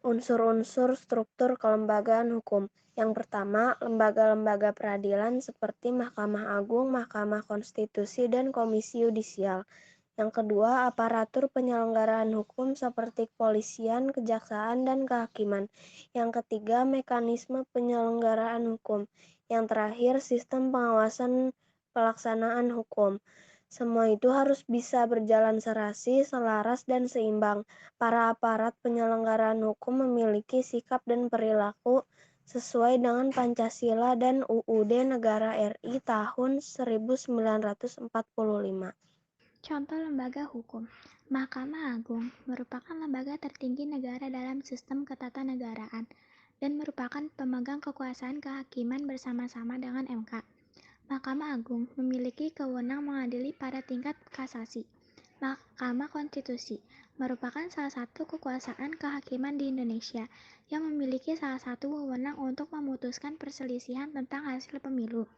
Unsur-unsur struktur kelembagaan hukum. Yang pertama, lembaga-lembaga peradilan seperti Mahkamah Agung, Mahkamah Konstitusi, dan Komisi Yudisial. Yang kedua, aparatur penyelenggaraan hukum seperti kepolisian, kejaksaan, dan kehakiman. Yang ketiga, mekanisme penyelenggaraan hukum. Yang terakhir, sistem pengawasan pelaksanaan hukum. Semua itu harus bisa berjalan serasi, selaras, dan seimbang. Para aparat penyelenggaraan hukum memiliki sikap dan perilaku sesuai dengan Pancasila dan UUD Negara RI tahun 1945. Contoh lembaga hukum. Mahkamah Agung merupakan lembaga tertinggi negara dalam sistem ketatanegaraan dan merupakan pemegang kekuasaan kehakiman bersama-sama dengan MK. Mahkamah Agung memiliki kewenang mengadili pada tingkat kasasi. Mahkamah Konstitusi merupakan salah satu kekuasaan kehakiman di Indonesia yang memiliki salah satu wewenang untuk memutuskan perselisihan tentang hasil pemilu.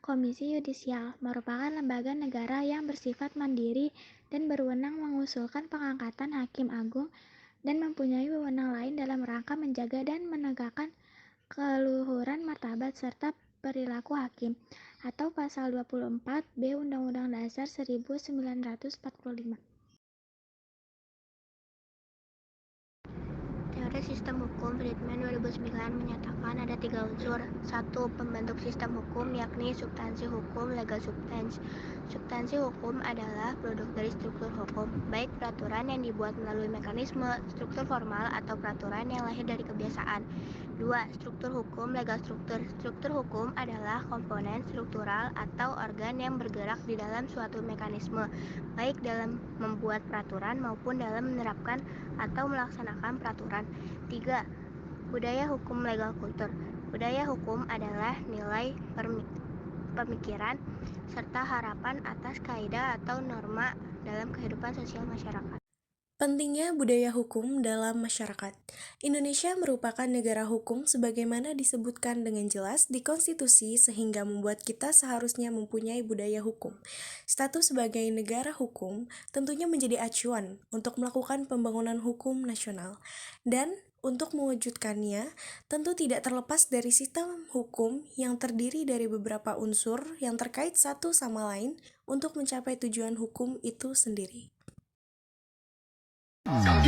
Komisi Yudisial merupakan lembaga negara yang bersifat mandiri dan berwenang mengusulkan pengangkatan hakim agung dan mempunyai wewenang lain dalam rangka menjaga dan menegakkan keluhuran martabat serta perilaku hakim atau pasal 24B Undang-Undang Dasar 1945. Teori Sistem Hukum Friedman 2009 menyatakan ada 3 unsur. 1. Pembentuk sistem hukum yakni substansi hukum, legal substance. Substansi hukum adalah produk dari struktur hukum, baik peraturan yang dibuat melalui mekanisme, struktur formal, atau peraturan yang lahir dari kebiasaan. 2. Struktur hukum, legal struktur. Struktur hukum adalah komponen struktural atau organ yang bergerak di dalam suatu mekanisme, baik dalam membuat peraturan maupun dalam menerapkan atau melaksanakan peraturan. 3. Budaya hukum, legal kultur. Budaya hukum adalah nilai pemikiran serta harapan atas kaidah atau norma dalam kehidupan sosial masyarakat. Pentingnya budaya hukum dalam masyarakat. Indonesia merupakan negara hukum sebagaimana disebutkan dengan jelas di konstitusi sehingga membuat kita seharusnya mempunyai budaya hukum. Status sebagai negara hukum tentunya menjadi acuan untuk melakukan pembangunan hukum nasional. Dan untuk mewujudkannya, tentu tidak terlepas dari sistem hukum yang terdiri dari beberapa unsur yang terkait satu sama lain untuk mencapai tujuan hukum itu sendiri. Sang